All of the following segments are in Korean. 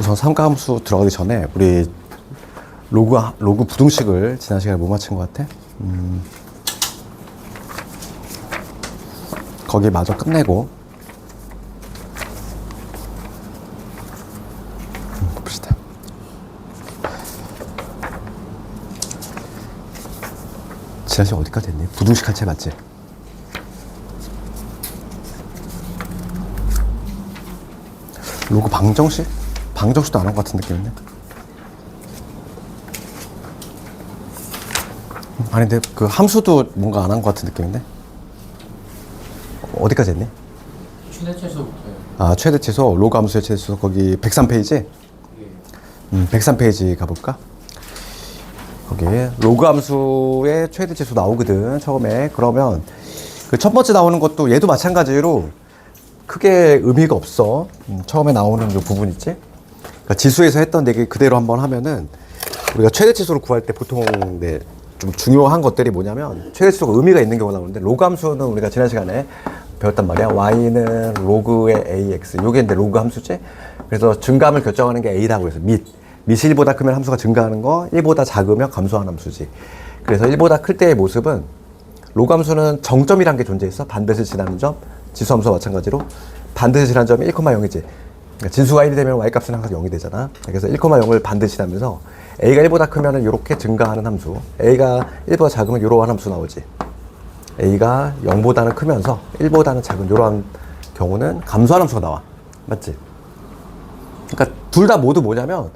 우선 삼가함수 들어가기 전에 우리 로그 부등식을 지난 시간에 못 맞춘 것 같아. 거기 마저 끝내고 봅시다. 지난 시간 어디까지 됐니? 부등식 한 채 맞지? 로그 방정식? 방정식도 안 한 것 같은 느낌인데? 아닌데 그 함수도 뭔가 안 한 것 같은 느낌인데? 어디까지 했니? 최대 최소부터요. 아, 최대 최소, 로그 함수의 최대 최소 거기 103페이지? 예. 103페이지 가볼까? 거기 로그 함수의 최대 최소 나오거든 처음에. 그러면 그 첫 번째 나오는 것도 얘도 마찬가지로 크게 의미가 없어. 처음에 나오는 요 부분 있지? 그러니까 지수에서 했던 얘기 그대로 한번 하면은 우리가 최대 치수를 구할 때 보통 네, 좀 중요한 것들이 뭐냐면 최대 치수가 의미가 있는 경우가 나오는데 로그 함수는 우리가 지난 시간에 배웠단 말이야. y는 로그의 ax. 요게 이제 로그 함수지? 그래서 증감을 결정하는 게 a라고 해서 밑이 1보다 크면 함수가 증가하는 거, 1보다 작으면 감소하는 함수지. 그래서 1보다 클 때의 모습은 로그 함수는 정점이란 게 존재했어. 반드시 지나는 점. 지수 함수와 마찬가지로 반드시 지나는 점이 1,0이지. 그러니까 진수가 1이 되면 y값은 항상 0이 되잖아. 그래서 1,0을 반드시 지나면서 a가 1보다 크면 이렇게 증가하는 함수, a가 1보다 작으면 이러한 함수 나오지. a가 0보다는 크면서 1보다는 작은 이러한 경우는 감소하는 함수가 나와. 맞지? 그러니까 둘 다 모두 뭐냐면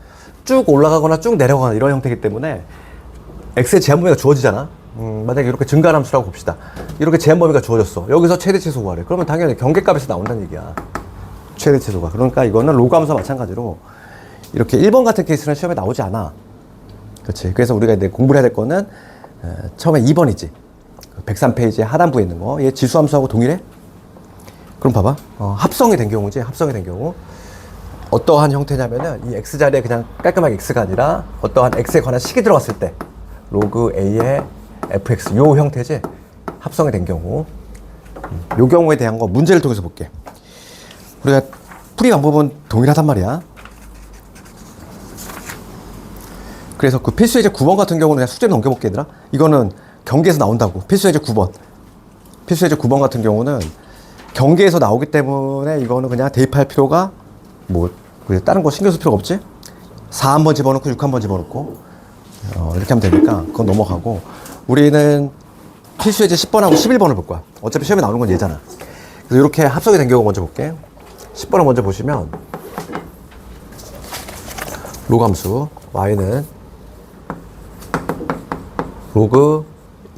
쭉 올라가거나 쭉 내려가거나 이런 형태이기 때문에 x의 제한 범위가 주어지잖아. 만약에 이렇게 증가하는 함수라고 봅시다. 이렇게 제한 범위가 주어졌어. 여기서 최대 최소 구하래. 그러면 당연히 경계값에서 나온다는 얘기야. 최대 최소가. 그러니까 이거는 로그 함수와 마찬가지로 이렇게 1번 같은 케이스는 시험에 나오지 않아. 그렇지. 그래서 우리가 이제 공부를 해야 될 거는 처음에 2번이지. 103페이지에 하단부에 있는 거. 얘 지수함수하고 동일해? 그럼 봐봐. 합성이 된 경우지. 합성이 된 경우. 어떠한 형태냐면은 이 x 자리에 그냥 깔끔하게 x가 아니라 어떠한 x에 관한 식이 들어갔을 때 로그 a의 fx 요 형태지. 합성이 된 경우. 요 경우에 대한 거 문제를 통해서 볼게. 우리가 풀이 방법은 동일하단 말이야. 그래서 그 필수예제 9번 같은 경우는 그냥 숙제를 넘겨볼게 얘들아. 이거는 경계에서 나온다고. 필수예제 9번. 필수예제 9번 같은 경우는 경계에서 나오기 때문에 이거는 그냥 대입할 필요가 뭐 다른 거 신경 쓸 필요가 없지. 4 한 번 집어넣고 6 한 번 집어넣고 이렇게 하면 되니까 그건 넘어가고, 우리는 필수예제 10번하고 11번을 볼 거야. 어차피 시험에 나오는 건 얘잖아. 그래서 이렇게 합성이 된 경우 먼저 볼게. 10번을 먼저 보시면 로그 함수 y는 로그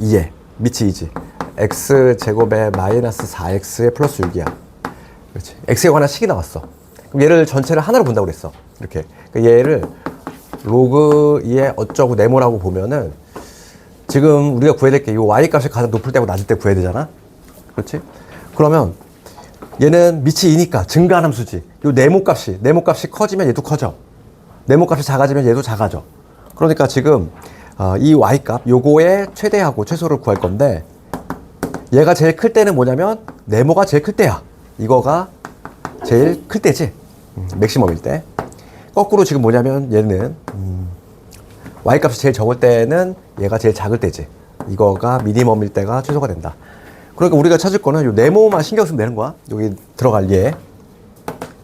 2에 밑이 2지. x제곱에 마이너스 4x에 플러스 6이야. 그렇지. x에 관한 식이 나왔어. 그럼 얘를 전체를 하나로 본다고 그랬어. 이렇게. 그러니까 얘를 로그 2에 어쩌고 네모라고 보면은 지금 우리가 구해야 될 게 이 y값이 가장 높을 때고 낮을 때 구해야 되잖아. 그렇지? 그러면 얘는 밑이 2니까 증가한 함수지. 요 네모값이 커지면 얘도 커져. 네모값이 작아지면 얘도 작아져. 그러니까 지금 이 y값 요거의 최대하고 최소를 구할 건데, 얘가 제일 클 때는 뭐냐면 네모가 제일 클 때야. 이거가 제일 클 때지. 맥시멈일 때. 거꾸로 지금 뭐냐면 얘는 y값이 제일 적을 때는 얘가 제일 작을 때지. 이거가 미니멈일 때가 최소가 된다. 그러니까 우리가 찾을 거는 요 네모만 신경 쓰면 되는 거야. 여기 들어갈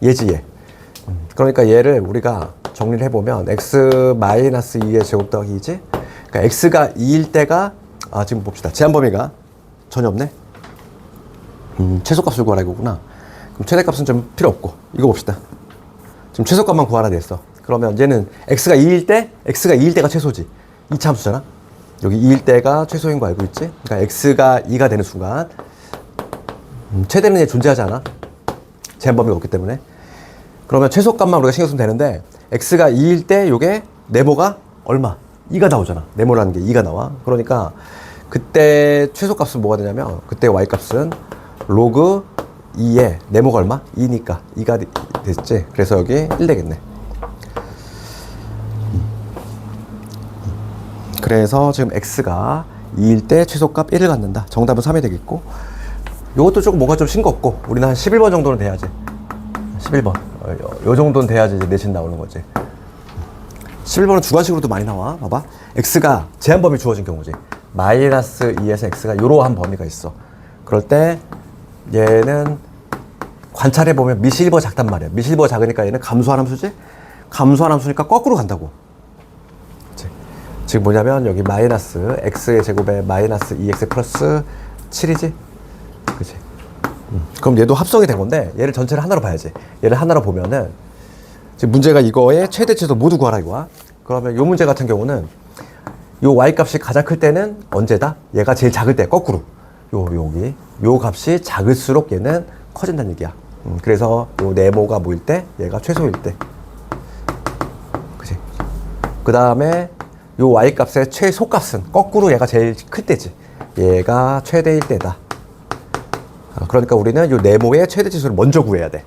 얘지 얘. 그러니까 얘를 우리가 정리를 해보면 x-2의 제곱 더하기 2지. 그러니까 x가 2일 때가 지금 봅시다. 제한 범위가 전혀 없네. 최소값을 구하라 이거구나. 그럼 최대값은 좀 필요 없고 이거 봅시다. 지금 최소값만 구하라 됐어. 그러면 얘는 x가 2일 때가 최소지. 2차 함수잖아. 여기 2일 때가 최소인 거 알고 있지? 그러니까 x가 2가 되는 순간 최대는 얘 존재하지 않아. 제한 범위가 없기 때문에. 그러면 최소값만 우리가 신경 쓰면 되는데, x가 2일 때 요게 네모가 얼마? 2가 나오잖아. 네모라는 게 2가 나와. 그러니까 그때 최소값은 뭐가 되냐면 그때 y값은 로그 2에 네모가 얼마? 2니까 2가 됐지. 그래서 여기 1 되겠네. 그래서 지금 x가 2일 때 최소값 1을 갖는다. 정답은 3이 되겠고, 요것도 조금 뭔가 좀 싱겁고 우리는 한 11번 정도는 돼야지. 11번. 요 정도는 돼야지 이제 내신 나오는 거지. 11번은 주관식으로도 많이 나와. 봐봐. x가 제한 범위 주어진 경우지. 마이너스 2에서 x가 이러한 범위가 있어. 그럴 때 얘는 관찰해 보면 미실버 작단 말이야. 미실버 작으니까 얘는 감소한 함수지. 감소한 함수니까 거꾸로 간다고. 그치? 지금 뭐냐면 여기 마이너스 x의 제곱에 마이너스 2x 플러스 7이지. 그치? 그럼 얘도 합성이 된 건데 얘를 전체를 하나로 봐야지. 얘를 하나로 보면은 지금 문제가 이거의 최대치도 모두 구하라 이거야. 그러면 요 문제 같은 경우는 요 y 값이 가장 클 때는 언제다? 얘가 제일 작을 때 거꾸로. 여기 요 값이 작을수록 얘는 커진다는 얘기야. 그래서 요 네모가 모일 때 얘가 최소일 때. 그치? 그 다음에 요 y 값의 최소 값은 거꾸로 얘가 제일 클 때지. 얘가 최대일 때다. 그러니까 우리는 요 네모의 최대 지수를 먼저 구해야 돼.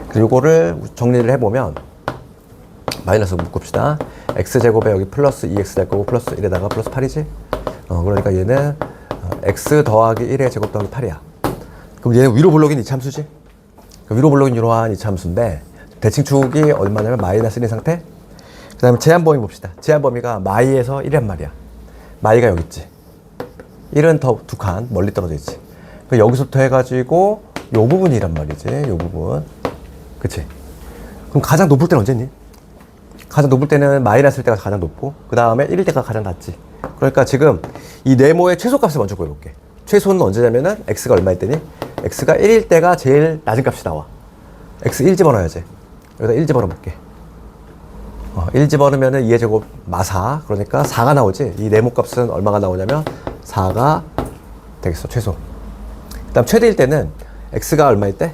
그래서 요거를 정리를 해보면 마이너스 묶읍시다. x제곱에 여기 플러스 2x 될 거고 플러스 1에다가 플러스 8이지. 그러니까 얘는 x 더하기 1의 제곱 더하기 8이야. 그럼 얘는 위로 볼록인 이차함수지. 위로 볼록인 이러한 이차함수인데 대칭축이 얼마냐면 마이너스 1인 상태. 그 다음에 제한 범위 봅시다. 제한 범위가 마이에서 1이란 말이야. 마이가 여기 있지. 1은 더 두 칸 멀리 떨어져 있지. 그러니까 여기서부터 해가지고 요 부분이란 말이지. 요 부분. 그치? 그럼 가장 높을 때는 언제니? 가장 높을 때는 마이너스일 때가 가장 높고 그 다음에 1일 때가 가장 낮지. 그러니까 지금 이 네모의 최소값을 먼저 구해볼게. 최소는 언제냐면은 x가 얼마일 때니? x가 1일 때가 제일 낮은 값이 나와. x 1 집어넣어야지. 여기다 1 집어넣어볼게. 1 집어넣으면은 2의 제곱 마사. 그러니까 4가 나오지. 이 네모 값은 얼마가 나오냐면 4가 되겠어. 최소. 그 다음 최대일 때는 x가 얼마일 때?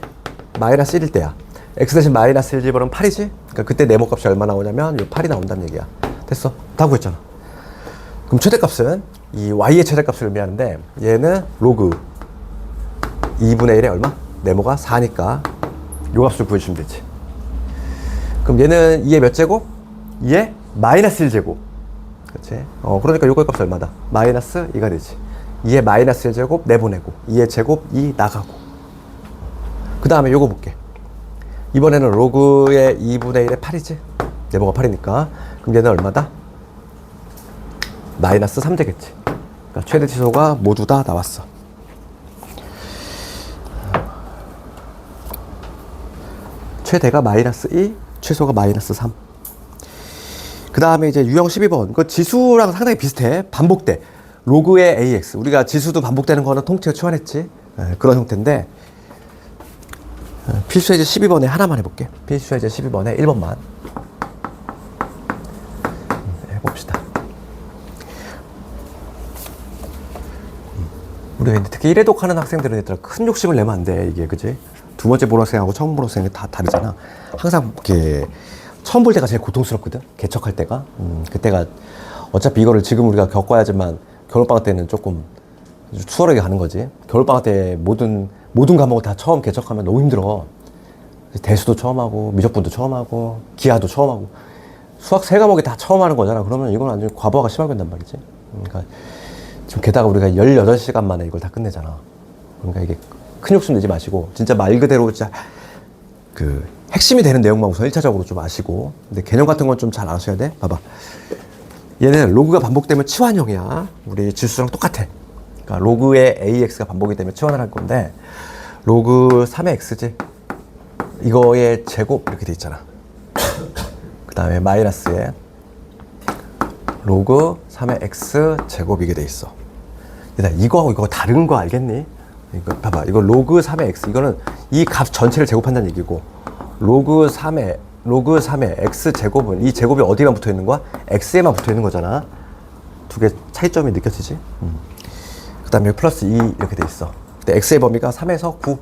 마이너스 1일 때야. x 대신 마이너스 1 집어넣으면 8이지? 그러니까 그때 네모 값이 얼마 나오냐면 이 8이 나온다는 얘기야. 됐어. 다 구했잖아. 그럼 최대값은 이 y의 최대값을 의미하는데 얘는 로그 2분의 1에 얼마? 네모가 4니까 요 값을 구해주시면 되지. 그럼 얘는 2의 몇 제곱? 2의 마이너스 1제곱. 그치? 그러니까 요거 값이 얼마다? 마이너스 2가 되지. 2의 마이너스 1제곱 내보내고 2의 제곱 2 나가고. 그 다음에 요거 볼게. 이번에는 로그의 2분의 1의 8이지? 네모가 8이니까. 그럼 얘는 얼마다? 마이너스 3 되겠지. 그러니까 최대 치소가 모두 다 나왔어. 최대가 마이너스 2, 최소가 마이너스 3. 그 다음에 이제 유형 12번. 그 지수랑 상당히 비슷해. 반복돼. 로그의 ax. 우리가 지수도 반복되는 거는 통째로 치환했지. 그런 형태인데. 필수예제 12번에 하나만 해볼게. 필수예제 12번에 1번만. 해봅시다. 우리가 특히 1회독 하는 학생들은 얘들아 큰 욕심을 내면 안 돼. 이게, 그지? 두 번째 볼 학생하고 처음 볼 학생이 다 다르잖아. 항상 이렇게 처음 볼 때가 제일 고통스럽거든. 개척할 때가. 그때가 어차피 이거를 지금 우리가 겪어야지만 겨울방학 때는 조금 수월하게 가는 거지. 겨울방학 때 모든 과목을 다 처음 개척하면 너무 힘들어. 대수도 처음 하고 미적분도 처음 하고 기하도 처음 하고 수학 3과목이 다 처음 하는 거잖아. 그러면 이건 완전히 과부하가 심하게 된단 말이지. 그러니까 지금 게다가 우리가 18시간 만에 이걸 다 끝내잖아. 그러니까 이게 큰 욕심 내지 마시고 진짜 말 그대로 진짜 그 핵심이 되는 내용만 우선 1차적으로 좀 아시고. 근데 개념 같은 건 좀 잘 아셔야 돼. 봐봐. 얘는 로그가 반복되면 치환형이야. 우리 지수랑 똑같아. 그러니까 로그의 AX가 반복이 되면 치환을 할 건데 로그 3의 X지. 이거의 제곱 이렇게 돼 있잖아. 그 다음에 마이너스에 로그 3의 X 제곱 이게 돼 있어. 얘들아 이거하고 이거 다른 거 알겠니? 이거 봐봐. 이거 로그 3의 X. 이거는 이 값 전체를 제곱한다는 얘기고 로그 3의 X 제곱은 이 제곱이 어디만 붙어 있는 거야? X에만 붙어 있는 거잖아. 두 개 차이점이 느껴지지? 그 다음에 여기 플러스 2 이렇게 돼 있어. 근데 X의 범위가 3에서 9.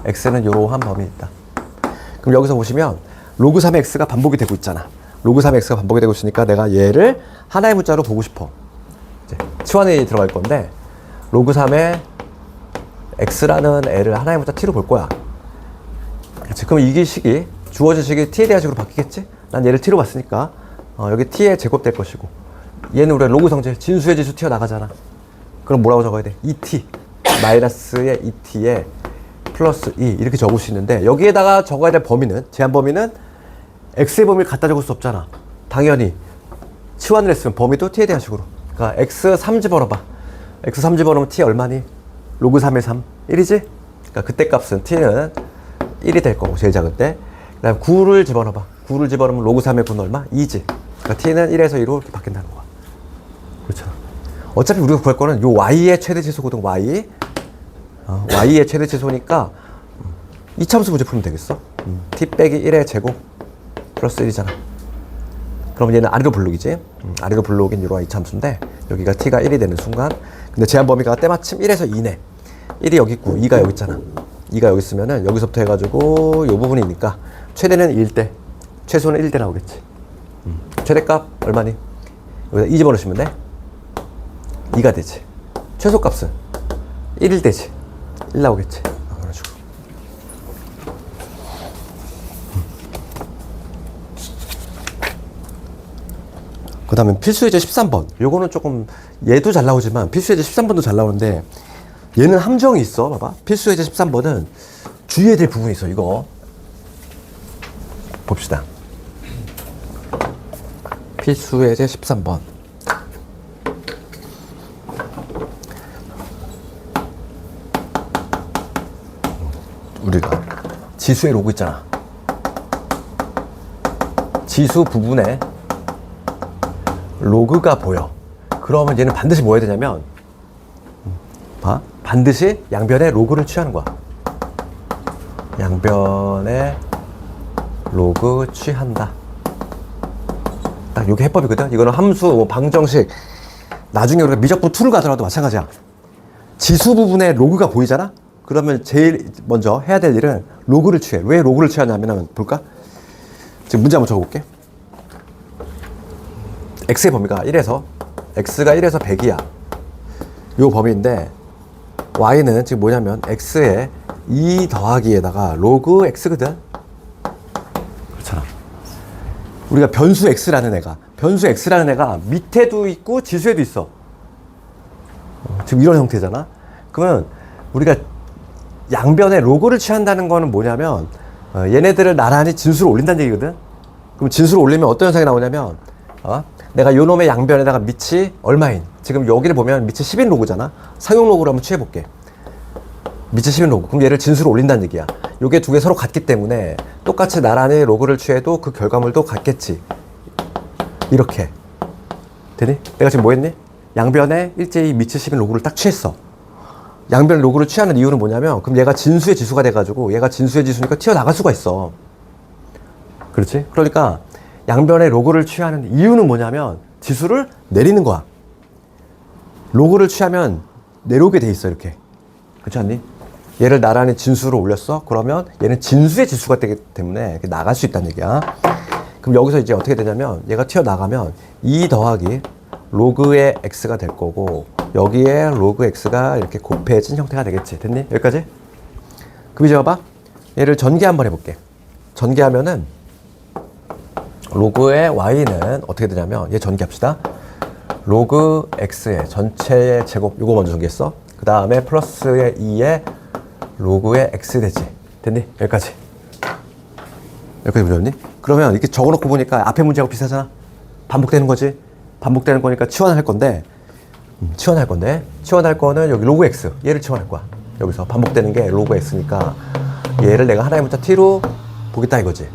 X는 이러한 범위 있다. 그럼 여기서 보시면 로그 3의 X가 반복이 되고 있잖아. 로그 3의 X가 반복이 되고 있으니까 내가 얘를 하나의 문자로 보고 싶어. 이제 치환에 들어갈 건데 로그 3의 X라는 애를 하나의 문자 T로 볼 거야. 그렇지. 그럼 이게 식이 주어진 식이 T에 대한 식으로 바뀌겠지? 난 얘를 T로 봤으니까 여기 T의 제곱 될 것이고 얘는 우리가 로그 성질 진수의 지수 튀어나가잖아. 그럼 뭐라고 적어야 돼? 2T 마이너스의 2T에 플러스 2 이렇게 적을 수 있는데 여기에다가 적어야 될 범위는 제한 범위는 x의 범위를 갖다 적을 수 없잖아. 당연히 치환을 했으면 범위도 t에 대한 식으로. 그러니까 x 3 집어넣어봐. x 3 집어넣으면 t 얼마니? 로그 3의 3 1이지? 그러니까 그때 값은 t는 1이 될 거고 제일 작을 때. 그 다음에 9를 집어넣어봐. 9를 집어넣으면 로그 3의 9는 얼마? 2지. 그러니까 t는 1에서 2로 이렇게 바뀐다는 거야. 그렇죠. 어차피 우리가 구할 거는 요 y의 최대 지수거든. y의 최대 지수니까 이참수 문제 풀면 되겠어. t 빼기 1의 제곱 플러스 1이잖아. 그럼 얘는 아래로 블록이지. 아래로 블록인 유로와 이참수인데 여기가 t가 1이 되는 순간 근데 제한 범위가 때마침 1에서 2네. 1이 여기 있고 2가 여기 있잖아. 2가 여기 있으면은 여기서부터 해가지고 요 부분이니까 최대는 1대 최소는 1대 나오겠지. 최대값 얼마니? 여기다 2 집어넣으시면 돼. 2가 되지. 최소값은 1일 되지. 1 나오겠지. 그런 식으로. 그 다음에 필수예제 13번. 요거는 조금 얘도 잘 나오지만 필수예제 13번도 잘 나오는데 얘는 함정이 있어. 봐봐. 필수예제 13번은 주의해야 될 부분이 있어. 이거 봅시다. 필수예제 13번. 우리가 지수의 로그 있잖아. 지수 부분에 로그가 보여. 그러면 얘는 반드시 뭐 해야 되냐면 봐. 반드시 양변에 로그를 취하는 거야. 양변에 로그 취한다. 딱 요게 해법이거든. 이거는 함수, 뭐 방정식. 나중에 우리가 미적분 2를 가더라도 마찬가지야. 지수 부분에 로그가 보이잖아? 그러면 제일 먼저 해야 될 일은 로그를 취해. 왜 로그를 취하냐면 볼까? 지금 문제 한번 적어볼게. x의 범위가 1에서 x가 1에서 100이야. 요 범위인데 y는 지금 뭐냐면 x에 2 더하기에다가 로그 x거든. 그렇잖아. 우리가 변수 x라는 애가 밑에도 있고 지수에도 있어. 지금 이런 형태잖아. 그러면 우리가 양변에 로그를 취한다는 거는 뭐냐면 얘네들을 나란히 진수를 올린다는 얘기거든. 그럼 진수를 올리면 어떤 현상이 나오냐면 내가 요 놈의 양변에다가 밑이 얼마인, 지금 여기를 보면 밑이 10인 로그잖아. 상용 로그로 한번 취해볼게. 밑이 10인 로그. 그럼 얘를 진수로 올린다는 얘기야. 요게 두 개 서로 같기 때문에 똑같이 나란히 로그를 취해도 그 결과물도 같겠지. 이렇게 되니? 내가 지금 뭐 했니? 양변에 일제히 밑이 10인 로그를 딱 취했어. 양변 로그를 취하는 이유는 뭐냐면 그럼 얘가 진수의 지수가 돼가지고 얘가 진수의 지수니까 튀어나갈 수가 있어. 그렇지? 그러니까 양변의 로그를 취하는 이유는 뭐냐면 지수를 내리는 거야. 로그를 취하면 내려오게 돼 있어. 이렇게. 그렇지 않니? 얘를 나란히 진수로 올렸어. 그러면 얘는 진수의 지수가 되기 때문에 나갈 수 있다는 얘기야. 그럼 여기서 이제 어떻게 되냐면 얘가 튀어나가면 2 더하기 로그의 x가 될 거고 여기에 로그 x가 이렇게 곱해진 형태가 되겠지. 됐니? 여기까지? 그럼 이제 봐봐. 얘를 전개 한번 해볼게. 전개하면은 로그의 y는 어떻게 되냐면 얘 전개합시다. 로그 x의 전체의 제곱 요거 먼저 전개했어. 그 다음에 플러스의 2의 로그의 x 되지. 됐니? 여기까지. 여기까지 문제였니? 그러면 이렇게 적어놓고 보니까 앞에 문제하고 비슷하잖아. 반복되는 거지. 반복되는 거니까 치환할 건데 치환할 거는 여기 로그 x 얘를 치환할 거야. 여기서 반복되는 게 로그 x니까 얘를 내가 하나의 문자 t로 보겠다 이거지.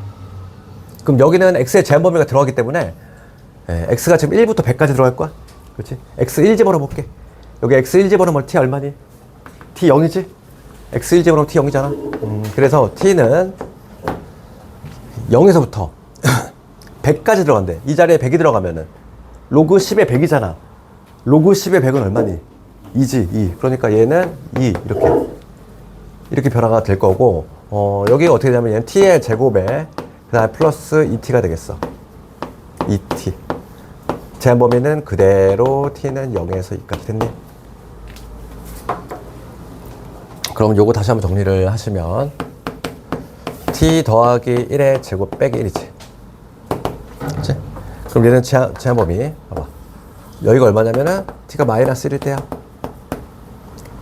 그럼 여기는 x의 제한 범위가 들어가기 때문에 x가 지금 1부터 100까지 들어갈 거야. 그렇지? x 1 집어넣어 볼게. 여기 x 1 집어넣으면 t 얼마니? t 0이지? x 1 집어넣으면 t 0이잖아. 그래서 t는 0에서부터 100까지 들어간대. 이 자리에 100이 들어가면은 로그 10에 100이잖아. 로그 10의 100은 얼마니? 2지, 2. 그러니까 얘는 2. 이렇게 변화가 될 거고, 여기가 어떻게 되냐면 얘는 t의 제곱에 그 다음에 플러스 2t가 되겠어. 2t. 제한 범위는 그대로 t는 0에서 2까지 됐니? 그럼 요거 다시 한번 정리를 하시면 t 더하기 1의 제곱 빼기 1이지. 그치? 그럼 얘는 제한 범위 봐봐. 여기가 얼마냐면은 t가 마이너스 1일 때야.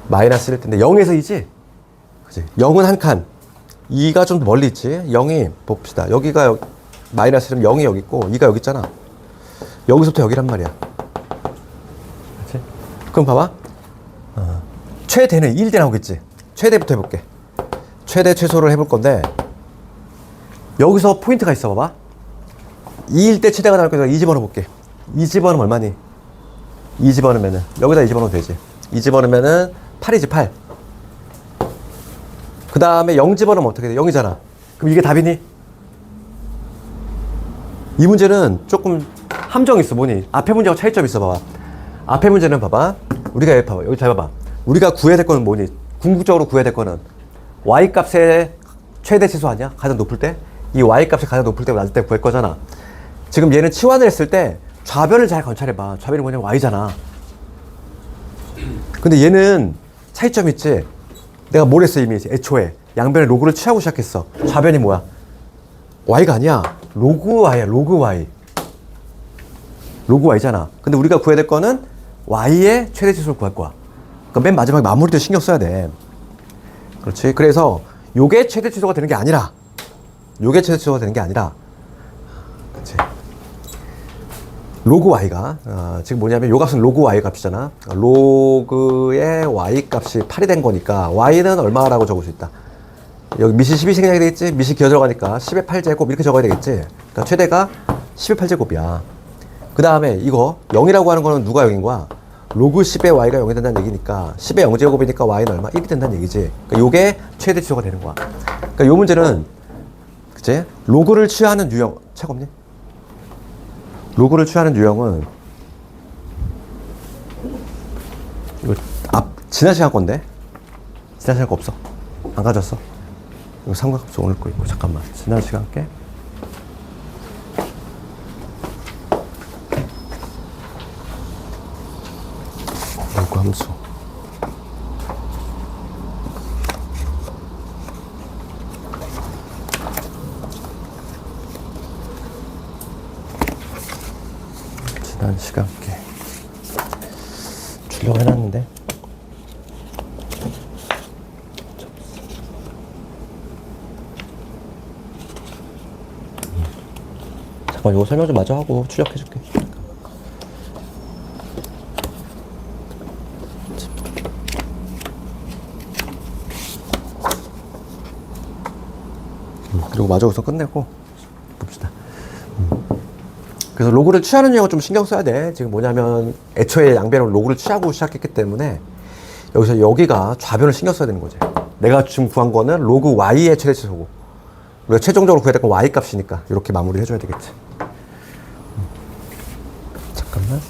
마이너스 1일 때인데 0에서 2지? 그치? 0은 한 칸. 2가 좀 멀리 있지. 0이 봅시다. 여기가 마이너스면 0이 여기 있고 2가 여기 있잖아. 여기서부터 여기란 말이야. 그치? 그럼 봐봐. 최대는 1대 나오겠지. 최대부터 해볼게. 최대 최소를 해볼 건데 여기서 포인트가 있어. 봐봐. 2일 때 최대가 나올 거니까 2 집어넣어볼게. 2 집어넣으면 얼마니? 2 집어넣으면은 여기다 2 집어넣으면 되지. 2 집어넣으면은 8이지 8. 그 다음에 0 집어넣으면 어떻게 돼? 0이잖아. 그럼 이게 답이니? 이 문제는 조금 함정이 있어. 뭐니? 앞에 문제하고 차이점이 있어. 봐봐. 앞에 문제는 봐봐. 우리가 여기 봐봐. 여기 잘 봐봐. 우리가 구해야 될 거는 뭐니? 궁극적으로 구해야 될 거는 y 값의 최대 치수 아니야? 가장 높을 때? 이 y 값이 가장 높을 때보다 낮을 때 구할 거잖아. 지금 얘는 치환을 했을 때 좌변을 잘 관찰해봐. 좌변이 뭐냐면 y잖아. 근데 얘는 차이점이 있지. 내가 뭘 했어 이미 애초에 양변에 로그를 취하고 시작했어. 좌변이 뭐야? y가 아니야. 로그 y야. 로그 y. 로그 y잖아. 근데 우리가 구해야 될 거는 y의 최대 치수를 구할 거야. 그러니까 맨 마지막에 마무리도 신경 써야 돼. 그렇지. 그래서 요게 최대 치수가 되는 게 아니라 요게 최대 치수가 되는 게 아니라 그렇지. 로그 y가 지금 뭐냐면 요 값은 로그 y 값이잖아. 로그의 y 값이 8이 된 거니까 y는 얼마라고 적을 수 있다. 여기 밑이 12 생략이 되겠지. 밑이 기어 들어가니까 10의 8제곱 이렇게 적어야 되겠지. 그러니까 최대가 10의 8제곱이야. 그 다음에 이거 0이라고 하는 거는 누가 0인 거야? 로그 10의 y가 0이 된다는 얘기니까 10의 0제곱이니까 y는 얼마? 1이 된다는 얘기지. 그러니까 요게 최대 치수가 되는 거야. 그러니까 요 문제는 그치? 로그를 취하는 유형 책 없니? 로그를 취하는 유형은 이거 지난 시간 건데 지난 시간 거 없어. 안 가졌어. 이거 삼각함수 오늘 거 있고. 잠깐만. 지난 시간 게 로그 함수 지난 시간 게 주려고 해놨는데 잠깐 이거 설명 좀 마저 하고 출력해줄게. 그리고 마저 우선 끝내고 봅시다. 그래서 로그를 취하는 유형은 좀 신경 써야 돼. 지금 뭐냐면 애초에 양변으로 로그를 취하고 시작했기 때문에 여기서 여기가 좌변을 신경 써야 되는 거지. 내가 지금 구한 거는 로그 y의 최대치수고 우리가 최종적으로 구해야 될 건 y 값이니까 이렇게 마무리 해줘야 되겠지. 잠깐만.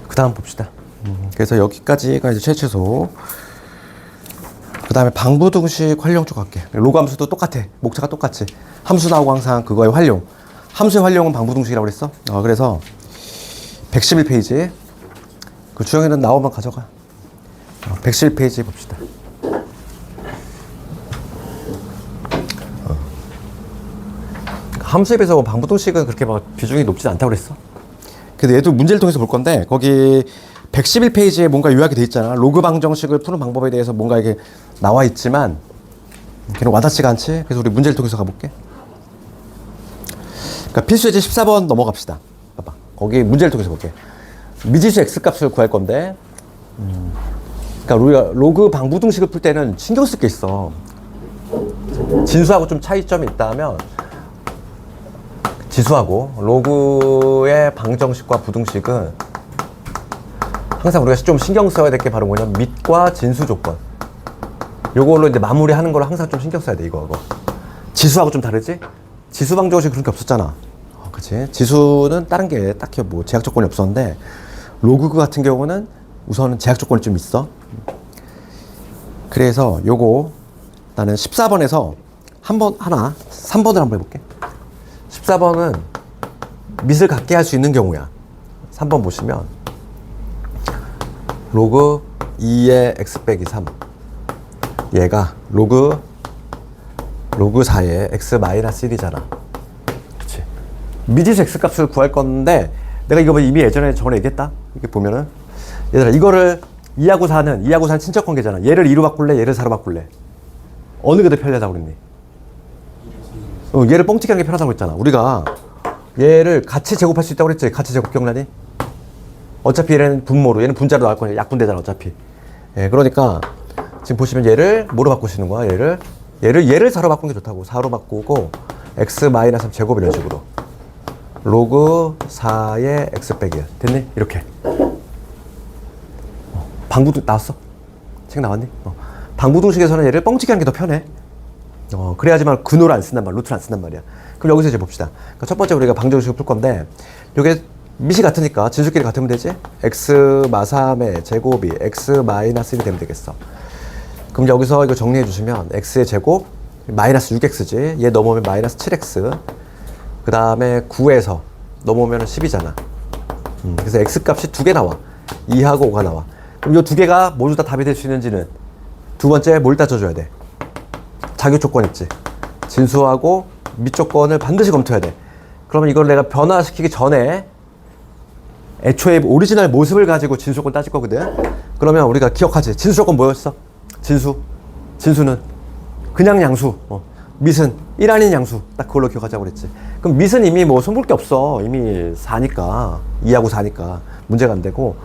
그 다음 봅시다. 그래서 여기까지가 이제 최최소. 그 다음에 방부등식 활용쪽 할게. 로그 함수도 똑같아. 목차가 똑같지. 함수 나오고 항상 그거의 활용. 함수의 활용은 방부등식이라고 그랬어. 그래서 111페이지. 그 주영이는 나오면 가져가. 111페이지 봅시다. 함수에 비해서 방부등식은 그렇게 막 비중이 높지 않다고 그랬어. 그래도 얘도 문제를 통해서 볼 건데 거기 111페이지에 뭔가 요약이 돼 있잖아. 로그 방정식을 푸는 방법에 대해서 뭔가 이게 나와 있지만 걔는 와닿지가 않지. 그래서 우리 문제를 통해서 가볼게. 그러니까 필수예제 14번 넘어갑시다. 봐봐. 거기 문제를 통해서 볼게. 미지수 x값을 구할 건데 그러니까 우리가 로그 방부등식을 풀 때는 신경 쓸 게 있어. 진수하고 좀 차이점이 있다면 지수하고 로그의 방정식과 부등식은 항상 우리가 좀 신경 써야 될 게 바로 뭐냐면 밑과 진수 조건. 요걸로 이제 마무리하는 걸로 항상 좀 신경 써야 돼, 이거. 지수하고 좀 다르지? 지수 방정식 그런 게 없었잖아. 그치? 지수는 다른 게 딱히 뭐 제약 조건이 없었는데, 로그 같은 경우는 우선은 제약 조건이 좀 있어. 그래서 요거 나는 14번에서 3번을 한번 해볼게. 14번은 밑을 갖게 할 수 있는 경우야. 3번 보시면 로그 2의 x 빼기 3 얘가 로그 4의 x 마이너스 1이잖아. 그치? 미지수 x 값을 구할 건데 내가 이거 이미 예전에 전에 얘기했다. 이렇게 보면은 얘들아 이거를 2하고 4는 친척 관계잖아. 얘를 2로 바꿀래? 얘를 4로 바꿀래? 어느 게 더 편하다고 그랬니? 얘를 뻥튀기 하는 게 편하다고 했잖아. 우리가 얘를 같이 제곱할 수 있다고 그랬지. 같이 제곱 기억나니? 어차피 얘는 분모로, 얘는 분자로 나올 거야. 약분되잖아 어차피. 예, 그러니까 지금 보시면 얘를 뭐로 바꾸시는 거야? 얘를 4로 바꾸는 게 좋다고. 4로 바꾸고 x 마이너스 3 제곱 이런 식으로 로그 4의 x 빼기 1 됐니? 이렇게. 방부등 나왔어? 책 나왔니? 방부등식에서는 얘를 뻥튀기 하는 게 더 편해. 그래야지만 근호를 안 쓴단 말이야. 루트를 안 쓴단 말이야. 그럼 여기서 이제 봅시다. 그러니까 첫 번째 우리가 방정식을 풀 건데, 요게 밑이 같으니까 진수끼리 같으면 되지? x 마 3의 제곱이 x 마이너스 1이 되면 되겠어. 그럼 여기서 이거 정리해 주시면 x의 제곱 마이너스 6x지. 얘 넘어오면 마이너스 7x. 그 다음에 9에서 넘어오면 10이잖아. 그래서 x 값이 2개 나와. 2하고 5가 나와. 그럼 이 2개가 모두 다 답이 될 수 있는지는 두 번째 뭘 따져줘야 돼? 자격 조건 있지. 진수하고 밑 조건을 반드시 검토해야 돼. 그러면 이걸 내가 변화시키기 전에 애초에 오리지널 모습을 가지고 진수 조건 따질 거거든. 그러면 우리가 기억하지. 진수 조건 뭐였어? 진수는 그냥 양수. 밑은 1 아닌 양수. 딱 그걸로 기억하자고 그랬지. 그럼 밑은 이미 뭐 손볼 게 없어. 이미 4니까. 2하고 4니까 문제가 안 되고,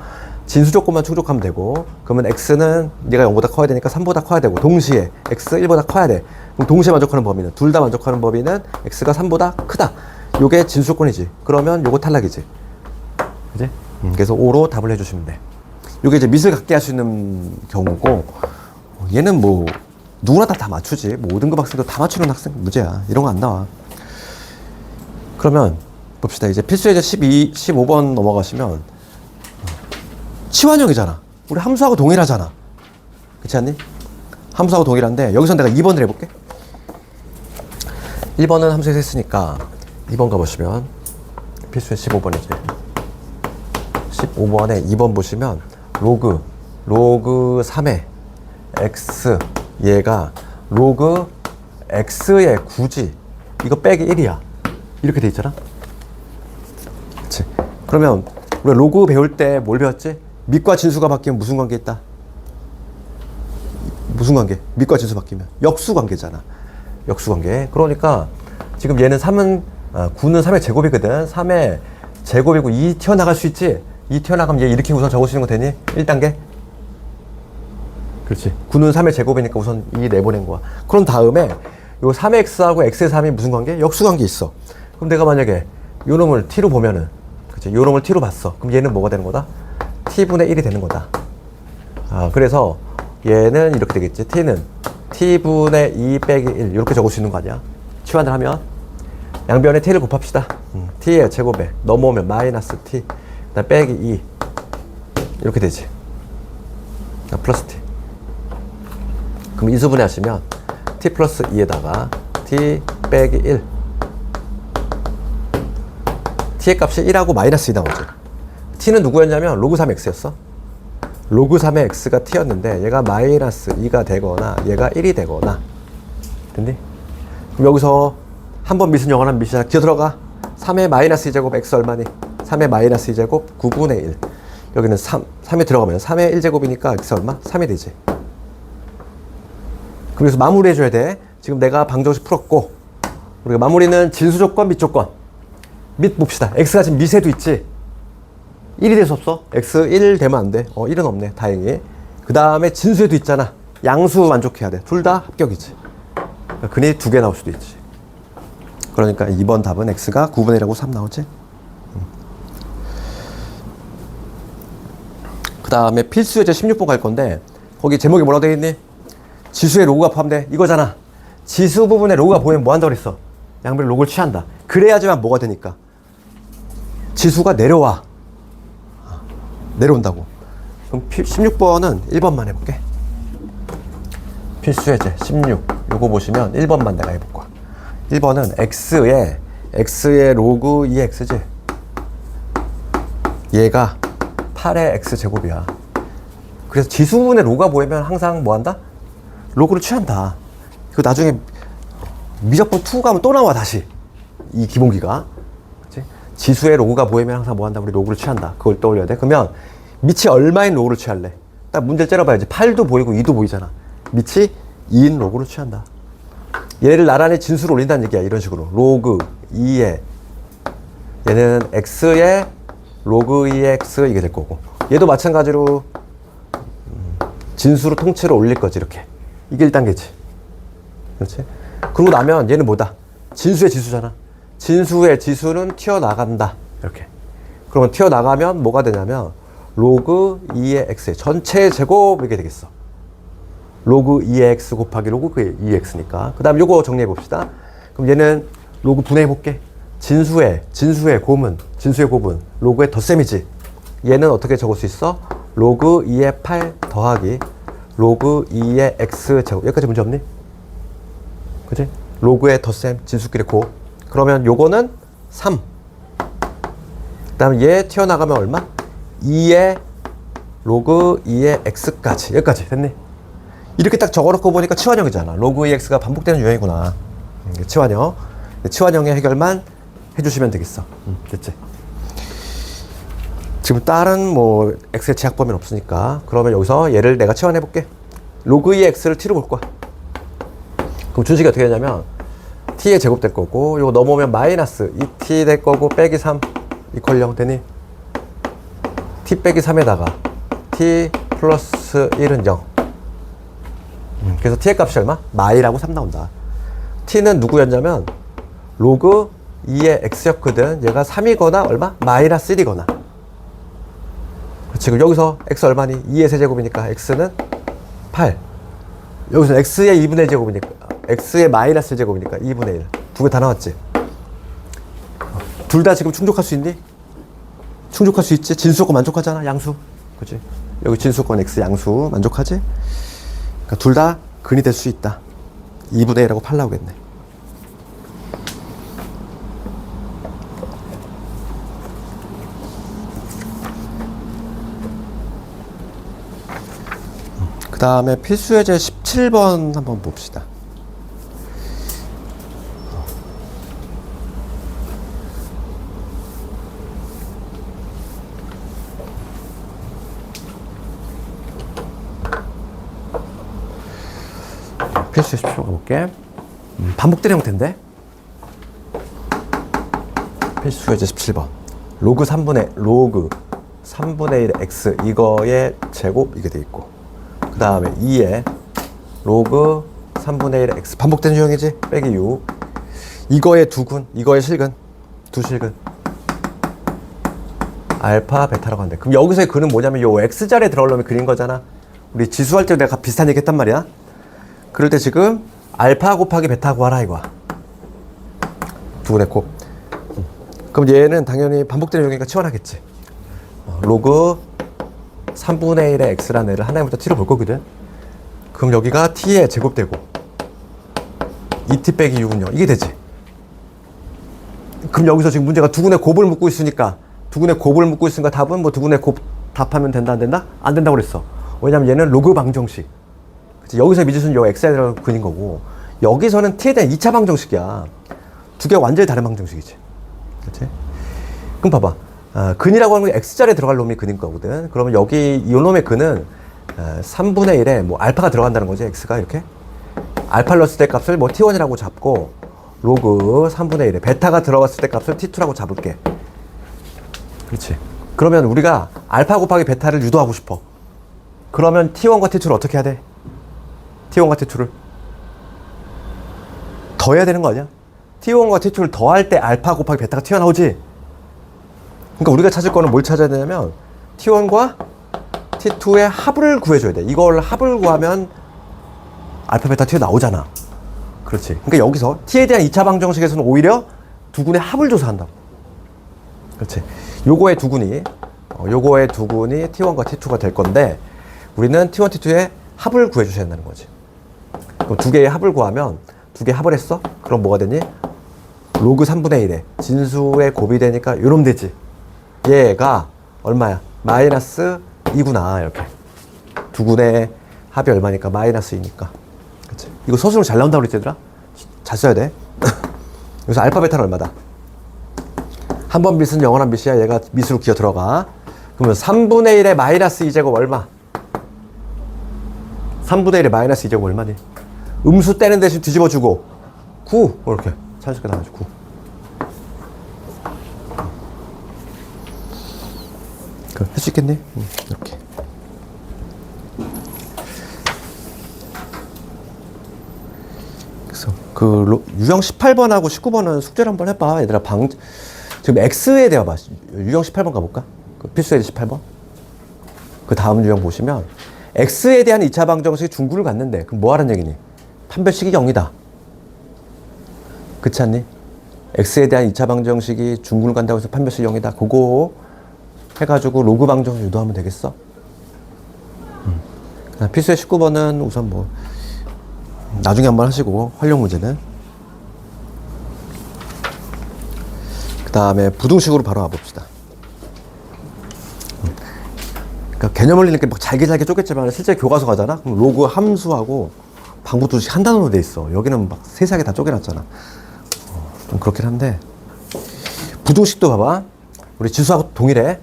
진수 조건만 충족하면 되고, 그러면 x는 얘가 0보다 커야 되니까 3보다 커야 되고, 동시에 x 1보다 커야 돼. 그럼 동시에 만족하는 범위는, 둘 다 만족하는 범위는 x가 3보다 크다. 요게 진수 조건이지. 그러면 요거 탈락이지. 그지? 그래서 5로 답을 해주시면 돼. 요게 이제 밑을 갖게 할 수 있는 경우고, 얘는 뭐 누구나 다 맞추지. 뭐 5등급 학생도 다 맞추는 학생 문제야. 이런 거 안 나와. 그러면 봅시다. 이제 필수예제 15번 넘어가시면 치환형이잖아. 우리 함수하고 동일하잖아. 그렇지 않니? 함수하고 동일한데 여기서 내가 2번을 해볼게. 1번은 함수에서 했으니까 2번 가보시면 필수예 15번이지. 15번에 2번 보시면 로그 3의 x 얘가 로그 x의 9지. 이거 빼기 1이야. 이렇게 돼 있잖아. 그치? 그러면 우리가 로그 배울 때 뭘 배웠지? 밑과 진수가 바뀌면 무슨 관계 있다? 무슨 관계? 밑과 진수 바뀌면 역수 관계잖아. 역수 관계. 그러니까 지금 얘는 9는 3의 제곱이거든. 3의 제곱이고 2 튀어나갈 수 있지? 2 튀어나가면 얘 이렇게 우선 적으시는 거 되니? 1단계? 그렇지. 9는 3의 제곱이니까 우선 2 내보낸 거야. 그런 다음에 요 3의 x하고 x의 3이 무슨 관계? 역수 관계 있어. 그럼 내가 만약에 요 놈을 t로 보면은, 그치? 요 놈을 t로 봤어. 그럼 얘는 뭐가 되는 거다? t분의 1이 되는 거다. 그래서 얘는 이렇게 되겠지. t는 t분의 2 빼기 1 이렇게 적을 수 있는 거 아니야? 치환을 하면 양변에 t를 곱합시다. t의 제곱에 넘어오면 마이너스 t 그다음 빼기 2 이렇게 되지. 플러스 t. 그럼 인수분해 하시면 t 플러스 2에다가 t 빼기 1 t의 값이 1하고 마이너스 2 나오죠. t는 누구였냐면 로그 3x였어. 로그 3의 x가 t였는데 얘가 마이너스 2가 되거나 얘가 1이 되거나. 됐니? 그럼 여기서 한번 밑은 영원한 밑이잖아. 기어 들어가. 3의 마이너스 2제곱 x 얼마니? 3의 마이너스 2제곱 9분의 1. 여기는 3이 들어가면 3의 1제곱이니까 x 얼마? 3이 되지. 그래서 마무리해줘야 돼. 지금 내가 방정식 풀었고, 우리가 마무리는 진수 조건, 밑 조건. 밑 봅시다. x가 지금 밑에도 있지. 1이 될 수 없어? x 1 되면 안 돼. 1은 없네. 다행히. 그 다음에 진수에도 있잖아. 양수 만족해야 돼. 둘 다 합격이지. 근이 2개 나올 수도 있지. 그러니까 2번 답은 x가 9분의 1하고 3 나오지? 그 다음에 필수 예제 16번 갈 건데 거기 제목이 뭐라고 되어 있니? 지수에 로그가 포함돼. 이거잖아. 지수 부분에 로그가 보이면 뭐 한다고 그랬어? 양변 로그를 취한다. 그래야지만 뭐가 되니까? 지수가 내려와. 내려온다고. 그럼 16번은 1번만 해볼게. 필수 예제 16. 요거 보시면 1번만 내가 해볼 거야. 1번은 x의 로그 2x지. 얘가 8의 x제곱이야. 그래서 지수 부분에 로그가 보이면 항상 뭐 한다? 로그를 취한다. 그 나중에 미적분 2 가면 또 나와 다시. 이 기본기가. 그치? 지수에 로그가 보이면 항상 뭐 한다? 우리 로그를 취한다. 그걸 떠올려야 돼. 그러면 밑이 얼마인 로그를 취할래? 딱 문제를 째려봐야지. 8도 보이고 2도 보이잖아. 밑이 2인 로그를 취한다. 얘를 나란히 진수로 올린다는 얘기야. 이런 식으로. 로그 2에 얘는 x의 로그 2x 이게 될 거고 얘도 마찬가지로 진수로 통째로 올릴 거지. 이렇게. 이게 1단계지. 그렇지? 그러고 나면 얘는 뭐다? 진수의 지수잖아. 진수의 지수는 튀어나간다. 이렇게. 그러면 튀어나가면 뭐가 되냐면 로그 2의 x의 전체 제곱 이렇게 되겠어. 로그 2의 x 곱하기 로그 2x니까. 그 다음 요거 정리해 봅시다. 그럼 얘는 로그 분해해 볼게. 진수의 곱은 로그의 덧셈이지. 얘는 어떻게 적을 수 있어? 로그 2의 8 더하기 로그 2의 x 제곱. 여기까지 문제 없니? 그치? 로그의 덧셈 진수끼리 곱. 그러면 요거는 3. 그 다음 얘 튀어나가면 얼마? 2의 로그 2의 x까지. 여기까지 됐니? 이렇게 딱 적어놓고 보니까 치환형이잖아. 로그 2x가 반복되는 유형이구나. 치환형. 치환형의 해결만 해주시면 되겠어. 됐지? 지금 다른 뭐 x의 제약 범위는 없으니까 그러면 여기서 얘를 내가 치환해 볼게. 로그 2의 x를 t로 볼 거야. 그럼 준식이 어떻게 되냐면 t의 제곱 될 거고 이거 넘어오면 마이너스 2t 될 거고 빼기 3 이퀄 0 되니? t 빼기 3에다가 t 플러스 1은 0. 그래서 t의 값이 얼마? 마이라고 3 나온다. t는 누구였냐면 로그 2의 x였거든. 얘가 3이거나 얼마? 마이너스 1이거나. 지금 여기서 x 얼마니? 2의 세제곱이니까 x는 8. 여기서 x의 2분의 1제곱이니까 x의 마이너스 1제곱이니까 2분의 1. 두 개 다 나왔지? 둘 다 지금 충족할 수 있니? 충족할 수 있지? 진수권 만족하잖아. 양수. 그치? 여기 진수권 x 양수 만족하지? 그러니까 둘 다 근이 될 수 있다. 2분의 1하고 8 나오겠네. 그 다음에 필수예제 17번 한번 봅시다. 필수예제 17번 가볼게. 반복되는 형태인데? 필수예제 17번. 로그 3분의 1의 x 이거의 제곱 이게 돼 있고 그 다음에 2에 로그 3분의 1의 x 반복되는 유형이지? 빼기 6 이거의 두근 이거의 실근 두 실근 알파 베타라고 한대. 그럼 여기서의 근은 뭐냐면 요 x자리에 들어가려면 근인 거잖아. 우리 지수할 때 내가 비슷한 얘기 했단 말이야. 그럴 때 지금 알파 곱하기 베타 구하라 이거야. 두근의 곱. 그럼 얘는 당연히 반복되는 유형이니까 치환하겠지. 로그 3분의 1의 x라는 애를 하나부터 t로 볼 거거든. 그럼 여기가 t의 제곱되고 2t 빼기 6은 0 이게 되지. 그럼 여기서 지금 문제가 두근의 곱을 묻고 있으니까 답은 뭐 두근의 곱 답하면 된다 안 된다? 안 된다고 그랬어. 왜냐면 얘는 로그 방정식. 그치? 여기서 미지수는 요 x에 대한 근인 거고 여기서는 t에 대한 2차 방정식이야. 두 개가 완전히 다른 방정식이지. 그치? 그럼 봐봐. 근이라고 하는 게 x자리에 들어갈 놈이 근인 거거든. 그러면 여기 이 놈의 근은 3분의 1에 뭐 알파가 들어간다는 거지. x가 이렇게 알파 넣었을 때 값을 뭐 t1이라고 잡고 로그 3분의 1에 베타가 들어갔을 때 값을 t2라고 잡을게. 그렇지. 그러면 우리가 알파 곱하기 베타를 유도하고 싶어. 그러면 t1과 t2를 어떻게 해야 돼? t1과 t2를 더해야 되는 거 아니야? T1과 T2를 더할 때 알파 곱하기 베타가 튀어나오지. 그러니까 우리가 찾을 거는 뭘 찾아야 되냐면 T1과 T2의 합을 구해줘야 돼. 이걸 합을 구하면 알파 베타 튀어나오잖아. 그렇지. 그러니까 여기서 T에 대한 2차 방정식에서는 오히려 두군의 합을 조사한다고. 그렇지. 요거의 두군이 T1과 T2가 될 건데 우리는 T1, T2의 합을 구해주셔야 한다는 거지. 그럼 두 개의 합을 구하면 두 개 합을 했어? 그럼 뭐가 되니? 로그 3분의 1에 진수의 곱이 되니까 요럼 되지. 얘가 얼마야? 마이너스 2구나. 이렇게. 두 군의 합이 얼마니까? 마이너스 2니까. 그치? 이거 서술로 잘 나온다고 그랬지, 얘들아? 잘 써야 돼. 여기서 알파 베타는 얼마다? 한 번 밑은 영원한 밑이야. 얘가 밑으로 기어 들어가. 그러면 3분의 1의 마이너스 2제곱 얼마? 3분의 1의 마이너스 2제곱 얼마니? 음수 떼는 대신 뒤집어주고 9 이렇게 자연스럽게 나와줘. 9. 할 수 있겠니? 이렇게. 그래서 유형 18번하고 19번은 숙제를 한번 해봐. 얘들아 지금 X에 대해 봐. 유형 18번 가볼까? 필수예제 18번. 그 다음 유형 보시면 X에 대한 2차 방정식이 중구를 갖는데 그럼 뭐 하는 얘기니? 판별식이 0이다. 그렇지 않니? X에 대한 2차 방정식이 중구를 간다고 해서 판별식이 0이다. 그거 해가지고 로그 방정식 유도하면 되겠어? 필수의 19번은 우선 뭐 나중에 한번 하시고 활용 문제는 그 다음에 부등식으로 바로 와봅시다. 그러니까 개념을 이렇게 막 잘게 쪼갰지만 실제 교과서 가잖아? 그럼 로그 함수하고 방부두식 한 단어로 돼 있어. 여기는 막 세세하게 다 쪼개놨잖아. 좀 그렇긴 한데 부등식도 봐봐. 우리 지수하고 동일해.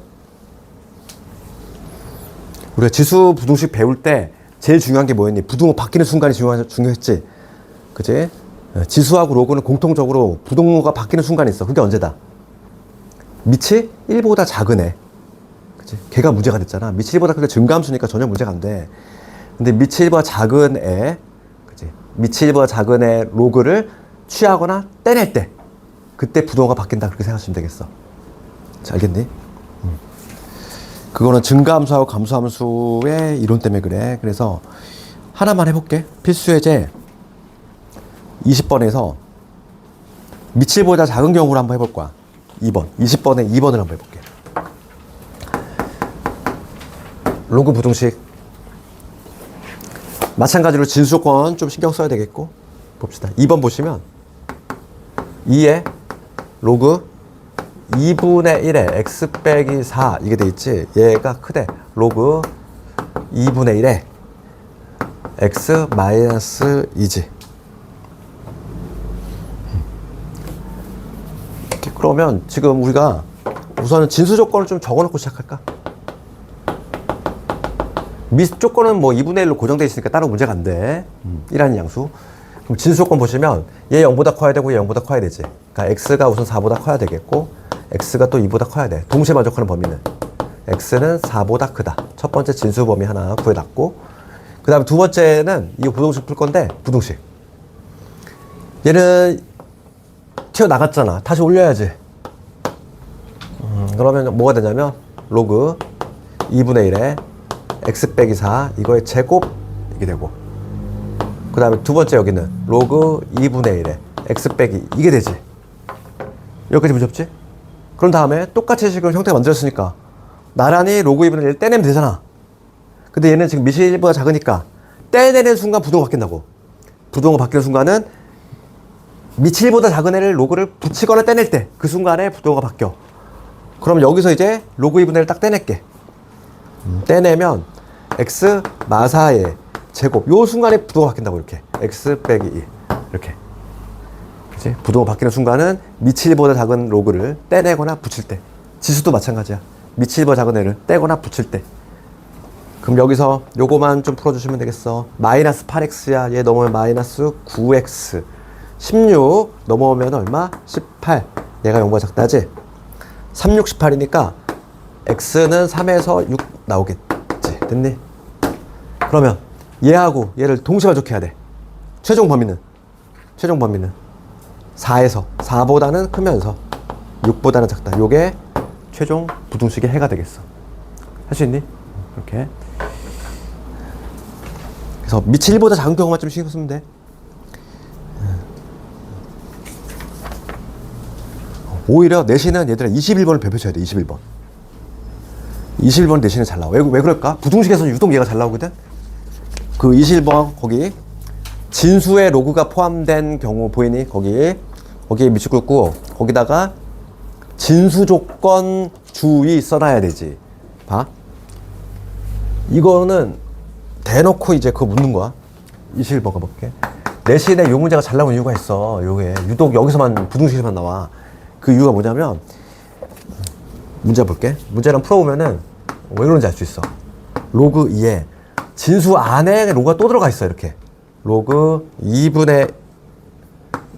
우리가 지수 부등식 배울 때 제일 중요한 게 뭐였니? 부등호 바뀌는 순간이 중요했지. 그치? 지수하고 로그는 공통적으로 부등호가 바뀌는 순간이 있어. 그게 언제다? 밑이 1보다 작은 애. 그치? 걔가 문제가 됐잖아. 밑이 1보다 크게 증가함수니까 전혀 문제가 안 돼. 근데 밑이 1보다 작은 애, 그치? 밑이 1보다 작은 애 로그를 취하거나 떼낼 때 그때 부등호가 바뀐다. 그렇게 생각하시면 되겠어. 자, 알겠니? 그거는 증가함수하고 감소함수의 이론 때문에 그래. 그래서 하나만 해볼게. 필수예제 20번에서 밑일보다 작은 경우로 한번 해볼 거야. 2번. 20번에 2번을 한번 해볼게. 로그 부등식. 마찬가지로 진수 조건 좀 신경 써야 되겠고. 봅시다. 2번 보시면 2에 로그 2분의 1에 x 빼기 4 이게 돼 있지. 얘가 크대. 로그 2분의 1에 x 마이너스 2지. 그러면 지금 우리가 우선은 진수 조건을 좀 적어놓고 시작할까? 밑 조건은 뭐 2분의 1로 고정되어 있으니까 따로 문제가 안 돼. 1하는 양수. 그럼 진수 조건 보시면 얘 0보다 커야 되고 얘 0보다 커야 되지. 그러니까 x가 우선 4보다 커야 되겠고 x가 또 2보다 커야 돼. 동시에 만족하는 범위는 x는 4보다 크다. 첫 번째 진수 범위 하나 구해놨고 그 다음에 두 번째는 이거 부등식 풀 건데 부등식 얘는 튀어나갔잖아. 다시 올려야지. 그러면 뭐가 되냐면 로그 2분의 1에 x 빼기 4 이거의 제곱 이게 되고 그 다음에 두 번째 여기는 로그 2분의 1에 x 빼기 이게 되지. 여기까지 문제 없지? 그런 다음에 똑같이 지금 형태가 만들었으니까 나란히 로그 2분의 1을 떼내면 되잖아. 근데 얘는 지금 밑이 1보다 작으니까 떼내는 순간 부등호가 바뀐다고. 부등호가 바뀌는 순간은 밑이 1보다 작은 애를 로그를 붙이거나 떼낼 때 그 순간에 부등호가 바뀌어. 그럼 여기서 이제 로그 2분의 1을 딱 떼낼게. 떼내면 x 마사의 제곱 요 순간에 부등호가 바뀐다고. 이렇게 x 빼기 2 이렇게. 그치? 부등호가 바뀌는 순간은 밑이 1보다 작은 로그를 떼내거나 붙일 때. 지수도 마찬가지야. 밑이 1보다 작은 애를 떼거나 붙일 때. 그럼 여기서 요거만 좀 풀어주시면 되겠어. 마이너스 8x야. 얘 넘어오면 마이너스 9x. 16 넘어오면 얼마? 18. 얘가 0보다 작다지? 3, 6, 18이니까 x는 3에서 6 나오겠지. 됐니? 그러면 얘하고 얘를 동시에 만족해야 돼. 최종 범위는 4에서 4보다는 크면서 6보다는 작다. 요게 최종 부등식의 해가 되겠어. 할 수 있니? 이렇게. 그래서 밑이 1보다 작은 경우만 좀 신경 쓰면 돼. 오히려 내신은 얘들아 21번을 배표쳐야 돼. 21번. 21번 내신은 잘 나와. 왜 그럴까? 부등식에서는 유독 얘가 잘 나오거든. 그 21번 거기 진수의 로그가 포함된 경우 보이니? 거기에 밑줄 긋고 거기다가 진수 조건 주의 써놔야 되지. 봐. 이거는 대놓고 이제 그거 묻는 거야. 21번 가볼게. 내신에 요 문제가 잘 나온 이유가 있어. 요게 유독 여기서만 부등식에서만 나와. 그 이유가 뭐냐면 문제 볼게. 문제를 풀어보면은 왜 그런지 알 수 있어. 로그 2에 진수 안에 로그가 또 들어가 있어. 이렇게 로그 2분의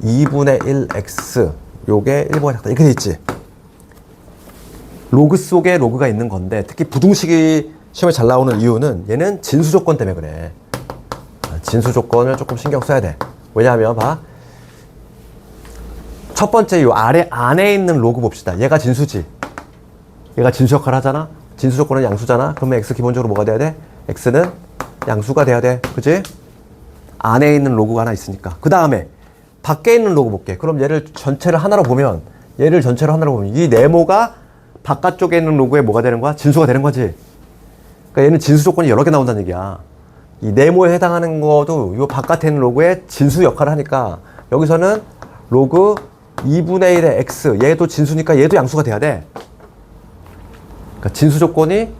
1x 요게 1보다 작다 이렇게 돼 있지. 로그 속에 로그가 있는 건데 특히 부등식이 시험에 잘 나오는 이유는 얘는 진수 조건 때문에 그래. 진수 조건을 조금 신경 써야 돼. 왜냐하면 봐. 첫 번째 요 안에 있는 로그 봅시다. 얘가 진수지. 얘가 진수 역할을 하잖아. 진수 조건은 양수잖아. 그러면 x 기본적으로 뭐가 돼야 돼? x는 양수가 돼야 돼. 그지? 안에 있는 로그가 하나 있으니까. 그 다음에 밖에 있는 로그 볼게. 그럼 얘를 전체를 하나로 보면 이 네모가 바깥쪽에 있는 로그에 뭐가 되는 거야? 진수가 되는 거지. 그러니까 얘는 진수 조건이 여러 개 나온다는 얘기야. 이 네모에 해당하는 거도 이 바깥에 있는 로그에 진수 역할을 하니까 여기서는 로그 2분의 1의 x 얘도 진수니까 얘도 양수가 돼야 돼. 그러니까 진수 조건이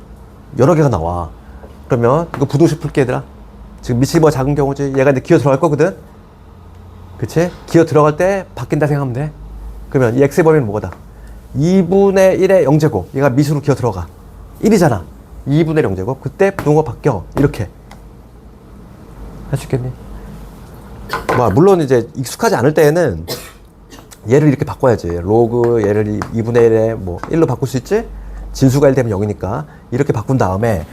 여러 개가 나와. 그러면 이거 부등식 풀게 얘들아. 지금 밑이 뭐 작은 경우지. 얘가 이제 기어 들어갈 거거든. 그치? 기어 들어갈 때 바뀐다 생각하면 돼. 그러면 이 x의 범위는 뭐다? 2분의 1의 0제곱. 얘가 밑으로 기어 들어가. 1이잖아. 2분의 0제곱. 그때 부등호가 바뀌어. 이렇게. 할 수 있겠니? 물론 이제 익숙하지 않을 때에는 얘를 이렇게 바꿔야지. 로그 얘를 2분의 1에 뭐 1로 바꿀 수 있지? 진수가 1 되면 0이니까. 이렇게 바꾼 다음에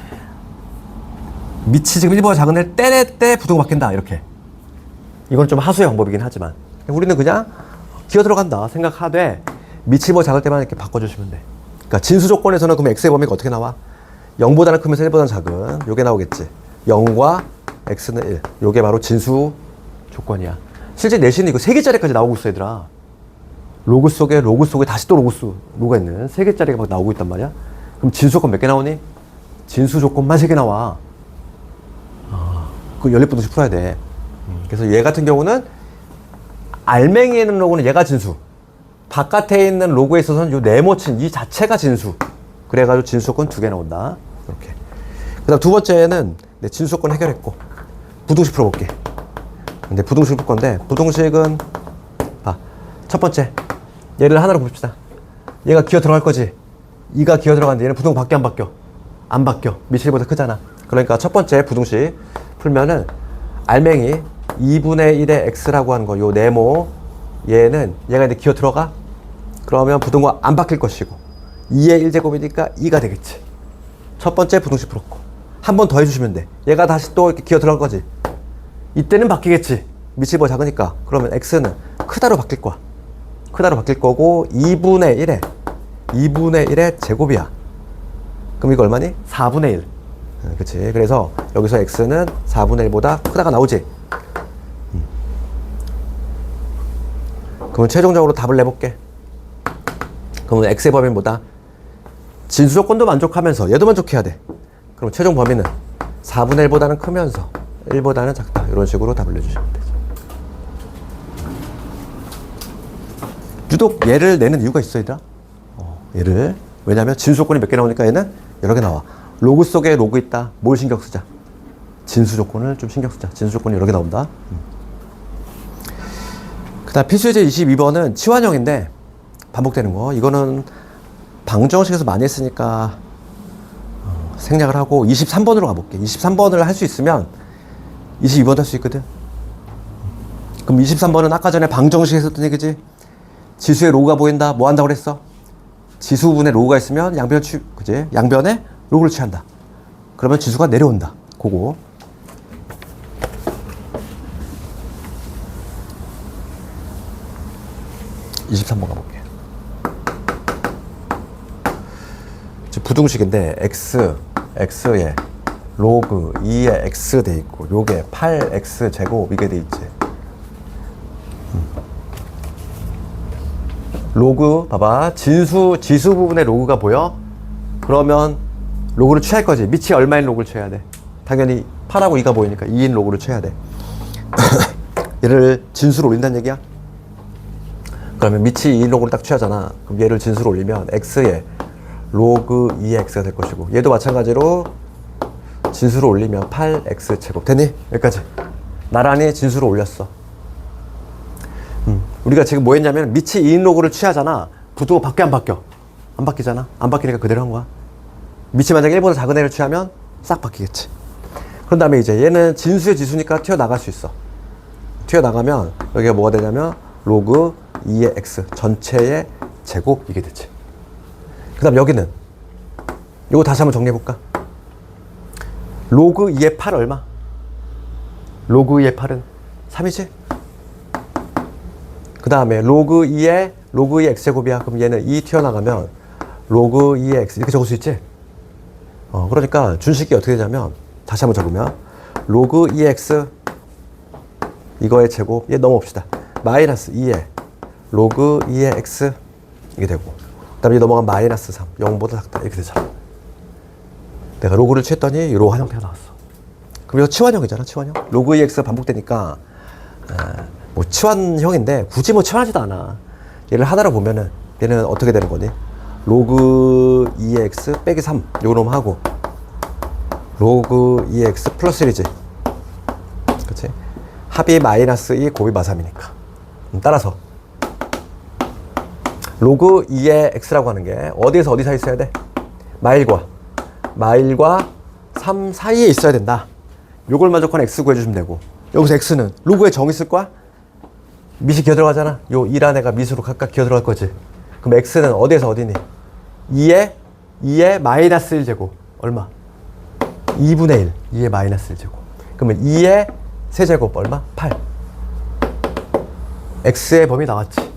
밑이 지금 1보다 작은 애 때 부등호가 바뀐다. 이렇게. 이건 좀 하수의 방법이긴 하지만 우리는 그냥 기어 들어간다 생각하되 밑이 뭐 작을 때만 이렇게 바꿔주시면 돼. 그러니까 진수 조건에서는 그럼 x의 범위가 어떻게 나와? 0보다는 크면서 1보다는 작은 요게 나오겠지. 0과 x는 1. 요게 바로 진수 조건이야. 실제 내신은 이거 3개짜리까지 나오고 있어 얘들아. 로그 속에 다시 또 로그가 있는 3개짜리가 막 나오고 있단 말이야. 그럼 진수 조건 몇 개 나오니? 진수 조건만 3개 나와. 그 연립부등식 풀어야 돼. 그래서 얘 같은 경우는 알맹이에 있는 로그는 얘가 진수, 바깥에 있는 로그에 있어서는 요 네모친 이 자체가 진수. 그래가지고 진수 조건 2개 나온다. 이렇게. 그 다음 두 번째는 내 진수 조건 해결했고 부등식 풀어볼게. 근데 부등식 풀 건데 부등식은 봐. 첫 번째 얘를 하나로 봅시다. 얘가 기어 들어갈 거지. 이가 기어 들어가는데 얘는 부등호 바뀌어 안 바뀌어? 안 바뀌어. 밑이 1보다 크잖아. 그러니까 첫 번째 부등식 풀면은 알맹이 2분의 1의 x라고 하는 거, 요 네모, 얘가 이제 기어 들어가? 그러면 부등호 안 바뀔 것이고, 2의 1제곱이니까 2가 되겠지. 첫 번째 부등식 풀었고, 한 번 더 해주시면 돼. 얘가 다시 또 이렇게 기어 들어갈 거지. 이때는 바뀌겠지. 밑이 뭐 작으니까. 그러면 x는 크다로 바뀔 거야. 크다로 바뀔 거고, 2분의 1의 제곱이야. 그럼 이거 얼마니? 4분의 1. 그치. 그래서 여기서 x는 4분의 1보다 크다가 나오지. 그러면 최종적으로 답을 내볼게. 그러면 x의 범위는 뭐다? 진수 조건도 만족하면서 얘도 만족해야 돼. 그럼 최종 범위는 4분의 1보다는 크면서 1보다는 작다. 이런 식으로 답을 내주시면 되죠. 유독 얘를 내는 이유가 있어 얘들아. 얘를. 왜냐면 진수 조건이 몇 개 나오니까 얘는 여러 개 나와. 로그 속에 로그 있다. 뭘 신경 쓰자? 진수 조건을 좀 신경 쓰자. 진수 조건이 여러 개 나온다. 그 다음 필수예제 22번은 치환형인데 반복되는 거. 이거는 방정식에서 많이 했으니까 생략을 하고 23번으로 가볼게. 23번을 할 수 있으면 22번도 할 수 있거든. 그럼 23번은 아까 전에 방정식에서 했던 얘기지. 지수에 로그가 보인다. 뭐 한다고 그랬어? 지수분에 로그가 있으면 그지? 양변에 로그를 취한다. 그러면 지수가 내려온다. 그거. 23번 가볼게. 지금 부등식인데 x에 로그 2에 x 돼 있고 요게 8x 제곱 이게 돼 있지. 로그 봐봐. 지수 부분에 로그가 보여? 그러면 로그를 취할 거지. 밑이 얼마인 로그를 취해야 돼? 당연히 8하고 2가 보이니까 2인 로그를 취해야 돼. 얘를 진수로 올린다는 얘기야? 그러면 밑이 2인 로그를 딱 취하잖아. 그럼 얘를 진수로 올리면 x에 로그 2의 x가 될 것이고 얘도 마찬가지로 진수로 올리면 8x 제곱. 됐니? 여기까지. 나란히 진수로 올렸어. 우리가 지금 뭐 했냐면 밑이 2인 로그를 취하잖아. 부두가 밖에 안 바뀌어. 안 바뀌잖아. 안 바뀌니까 그대로 한 거야. 밑이 만약에 1보다 작은 애를 취하면 싹 바뀌겠지. 그런 다음에 이제 얘는 진수의 지수니까 튀어나갈 수 있어. 튀어나가면 여기가 뭐가 되냐면 로그 2의 x 전체의 제곱 이게 되지. 그 다음 여기는 요거 다시 한번 정리해볼까? 로그 2의 8 얼마? 로그 2의 8은 3이지? 그 다음에 로그 2의 x제곱이야. 그럼 얘는 2 튀어나가면 로그 2의 x 이렇게 적을 수 있지? 그러니까 준식이 어떻게 되냐면 다시 한번 적으면 로그 2의 x 이거의 제곱 얘 넘어봅시다. 마이너스 2의 로그 2의 x 이게 되고 그 다음에 넘어가면 마이너스 3 0보다 작다 이렇게 되잖아. 내가 로그를 취했더니 로 형태가 나왔어. 그럼 이거 치환형이잖아. 치환형. 로그 2의 x가 반복되니까 뭐 치환형인데 굳이 뭐 치환하지도 않아. 얘를 하나로 보면은 얘는 어떻게 되는 거니? 로그 2의 x 빼기 3 요거 놈 하고 로그 2의 x 플러스 1이지. 그치? 합이 마이너스 2 곱이 마3이니까 따라서 로그 2의 x라고 하는 게 어디에서 어디 사이 있어야 돼? 마일과 3 사이에 있어야 된다. 요걸 만족하는 x 구해주시면 되고 여기서 x는 로그에 정 있을 거야? 밑이 기어 들어가잖아. 요 2란 애가 밑으로 각각 기어 들어갈 거지. 그럼 x는 어디에서 어디니? 2의 마이너스 1제곱 얼마? 2분의 1 2의 마이너스 1제곱 그러면 2의 세제곱 얼마? 8 x의 범위 나왔지.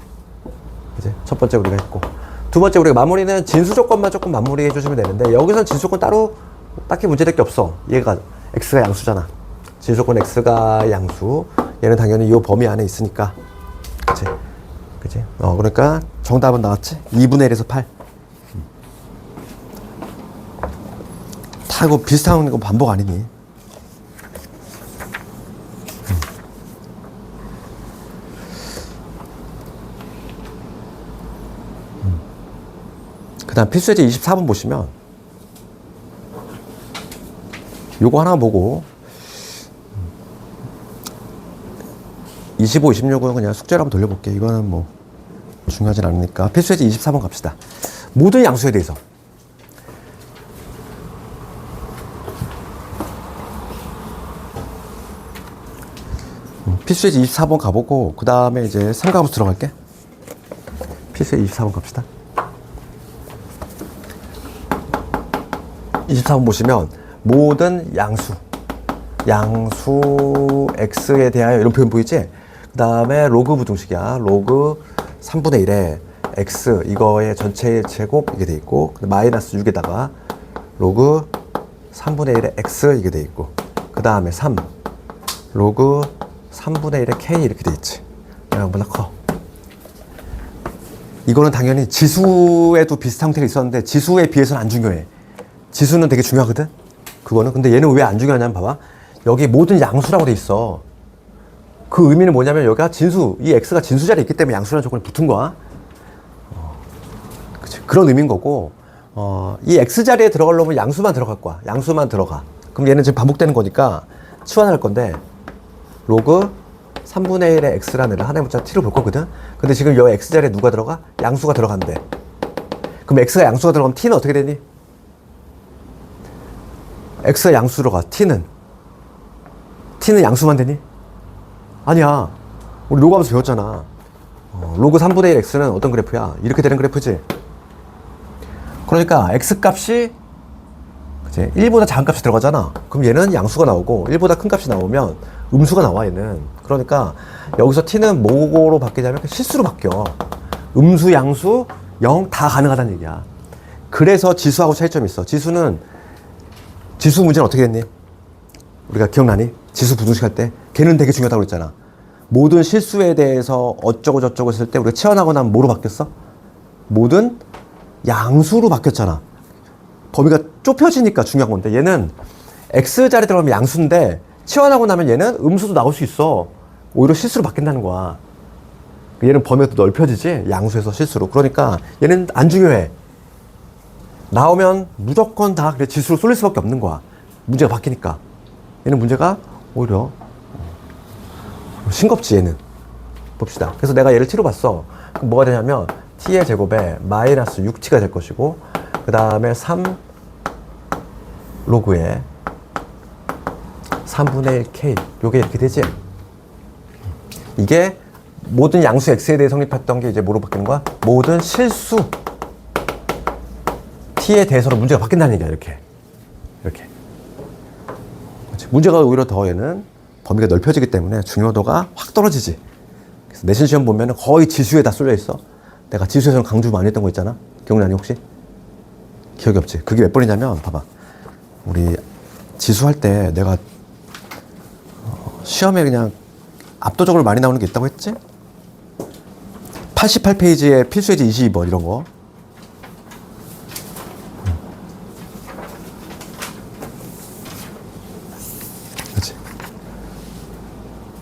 이제 첫 번째 우리가 했고 두 번째 우리가 마무리는 진수 조건만 조금 마무리해 주시면 되는데 여기서는 진수 조건 따로 딱히 문제될 게 없어. 얘가 x가 양수잖아. 진수 조건 x가 양수 얘는 당연히 이 범위 안에 있으니까 그치? 그러니까 정답은 나왔지? 2분의 1에서 8 다 이거 비슷한 거 반복 아니니? 그 다음 필수예제 24번 보시면 요거 하나 보고 25, 26은 그냥 숙제로 한번 돌려볼게. 이거는 뭐 중요하진 않으니까 필수예제 24번 갑시다. 모든 양수에 대해서 필수예제 24번 가보고 그 다음에 이제 3과목 들어갈게. 필수예제 24번 갑시다. 24번 보시면 모든 양수 x에 대하여 이런 표현 보이지? 그 다음에 로그 부등식이야. 로그 3분의 1에 x 이거의 전체의 제곱 이게 돼 있고 마이너스 6에다가 로그 3분의 1에 x 이게 돼 있고 그 다음에 3 로그 3분의 1에 k 이렇게 돼 있지. 양보다 커. 이거는 당연히 지수에도 비슷한 형태가 있었는데 지수에 비해서는 안 중요해. 지수는 되게 중요하거든. 그거는. 근데 얘는 왜 안 중요하냐면 봐봐. 여기 모든 양수라고 돼 있어. 그 의미는 뭐냐면 여기가 진수, 이 x가 진수 자리에 있기 때문에 양수라는 조건이 붙은 거야. 그치. 그런 의미인 거고, 이 x 자리에 들어가려면 양수만 들어갈 거야. 양수만 들어가. 그럼 얘는 지금 반복되는 거니까 치환할 건데, 로그 3분의 1의 x라는 애를 하나의 문자 t로 볼 거거든. 근데 지금 여기 x 자리에 누가 들어가? 양수가 들어간대. 그럼 x가 양수가 들어가면 t는 어떻게 되니? x가 양수로 가. t는 양수만 되니? 아니야. 우리 로그 하면서 배웠잖아. 로그 3분의 1 x는 어떤 그래프야? 이렇게 되는 그래프지. 그러니까 x 값이 그치? 1보다 작은 값이 들어가잖아. 그럼 얘는 양수가 나오고 1보다 큰 값이 나오면 음수가 나와 얘는. 그러니까 여기서 t는 뭐로 바뀌냐면 실수로 바뀌어. 음수, 양수, 0 다 가능하다는 얘기야. 그래서 지수하고 차이점이 있어. 지수 문제는 어떻게 됐니? 우리가 기억나니? 지수 부등식 할 때 걔는 되게 중요하다고 그랬잖아. 모든 실수에 대해서 어쩌고 저쩌고 했을 때 우리가 치환하고 나면 뭐로 바뀌었어? 모든 양수로 바뀌었잖아. 범위가 좁혀지니까 중요한 건데 얘는 X자리 들어가면 양수인데 치환하고 나면 얘는 음수도 나올 수 있어. 오히려 실수로 바뀐다는 거야. 얘는 범위가 또 넓혀지지. 양수에서 실수로. 그러니까 얘는 안 중요해. 나오면 무조건 다 그래 지수로 쏠릴 수밖에 없는 거야. 문제가 바뀌니까. 얘는 문제가 오히려 싱겁지 얘는. 봅시다. 그래서 내가 얘를 t로 봤어. 그럼 뭐가 되냐면 t의 제곱에 마이너스 6t가 될 것이고 그 다음에 3 로그에 3분의 1k 요게 이렇게 되지. 이게 모든 양수 x에 대해 성립했던 게 이제 뭐로 바뀌는 거야? 모든 실수 t에 대해서는 문제가 바뀐다는 얘기야. 이렇게 그렇지. 문제가 오히려 더 얘는 범위가 넓혀지기 때문에 중요도가 확 떨어지지. 그래서 내신 시험 보면 거의 지수에 다 쏠려 있어. 내가 지수에서는 강조 많이 했던 거 있잖아. 기억나니 혹시? 기억이 없지. 그게 몇 번이냐면 봐봐. 우리 지수 할 때 내가 시험에 그냥 압도적으로 많이 나오는 게 있다고 했지? 88페이지에 필수예제 22번 이런 거. 그렇지.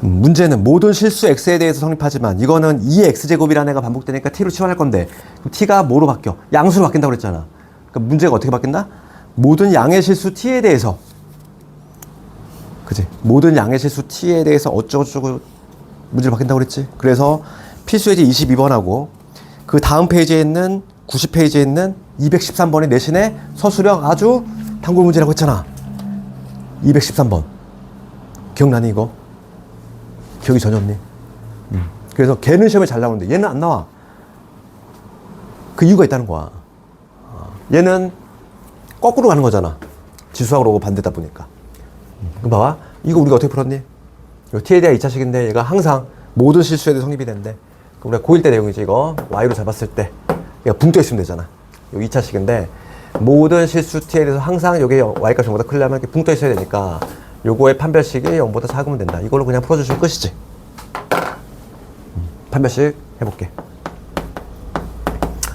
문제는 모든 실수 x에 대해서 성립하지만 이거는 2의 x제곱이라는 애가 반복되니까 t로 치환할 건데 그럼 t가 뭐로 바뀌어? 양수로 바뀐다고 그랬잖아. 그러니까 문제가 어떻게 바뀐다? 모든 양의 실수 t에 대해서 그치? 모든 양의 실수 t에 대해서 어쩌고저쩌고 문제를 바뀐다고 그랬지? 그래서 필수예제 22번하고 그 다음 페이지에 있는 90페이지에 있는 213번이 내신의 서술형 아주 단골 문제라고 했잖아. 213번. 기억나니 이거? 기억이 전혀 없니? 그래서 걔는 시험에 잘 나오는데 얘는 안 나와. 그 이유가 있다는 거야. 얘는 거꾸로 가는 거잖아. 지수하고 로고 반대다 보니까. 그럼 봐봐. 이거 우리가 어떻게 풀었니? t에 대한 2차식인데 얘가 항상 모든 실수에도 성립이 된대. 그럼 우리가 고1 때 내용이지 이거. y로 잡았을 때 얘가 붕 떠 있으면 되잖아. 요 2차식인데 모든 실수 t에 대해서 항상 여기 y값이 0보다 크려면 이렇게 붕 떠 있어야 되니까 요거의 판별식이 0보다 작으면 된다. 이걸로 그냥 풀어주시면 끝이지. 판별식 해볼게.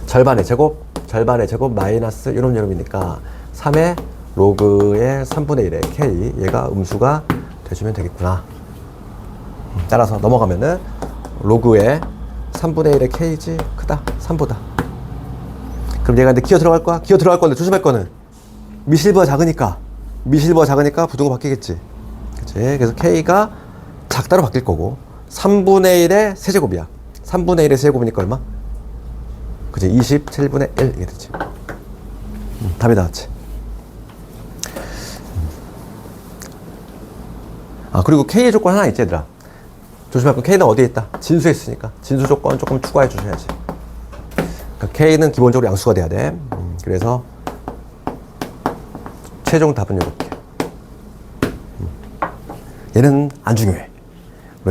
절반의 제곱 마이너스 요놈이니까 3의 로그의 3분의 1의 k 얘가 음수가 돼주면 되겠구나. 따라서 넘어가면은 로그의 3분의 1의 k지 크다 3보다. 그럼 얘가 근데 기어 들어갈 거야? 기어 들어갈 건데 조심할 거는 미실버가 작으니까 부등호 바뀌겠지. 그치? 그래서 k가 작다로 바뀔 거고 3분의 1의 세제곱이야. 3분의 1의 세제곱이니까 얼마? 그치? 27분의 1 이게 되지. 답이 나왔지. 아 그리고 k의 조건 하나 있지 얘들아. 조심할 건 k는 어디에 있다? 진수에 있으니까 진수 조건 조금 추가해 주셔야지. 그러니까 k는 기본적으로 양수가 돼야 돼. 그래서 최종 답은 이렇게. 얘는 안 중요해.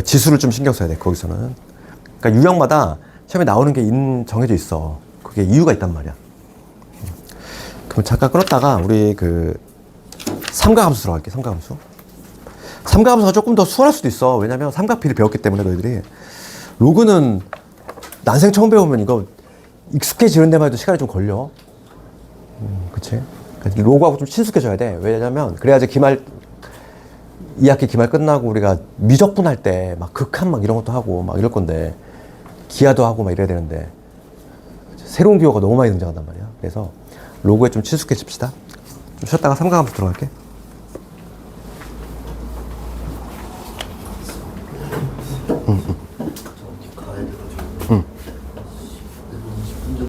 지수를 좀 신경 써야 돼 거기서는. 그러니까 유형마다 시험에 나오는 게 정해져 있어. 그게 이유가 있단 말이야. 그럼 잠깐 끊었다가 우리 그 삼각함수 들어갈게. 삼각함수가 조금 더 수월할 수도 있어. 왜냐면 삼각비를 배웠기 때문에 너희들이. 로그는 난생 처음 배우면 이거 익숙해지는 데만 해도 시간이 좀 걸려. 그치? 그러니까 로그하고 좀 친숙해져야 돼. 왜냐면 그래야지 2학기 기말 끝나고 우리가 미적분 할 때 막 극한 막 이런 것도 하고 막 이럴 건데 기하도 하고 막 이래야 되는데 새로운 기호가 너무 많이 등장한단 말이야. 그래서 로그에 좀 친숙해집시다. 좀 쉬었다가 삼각함수 들어갈게. 응.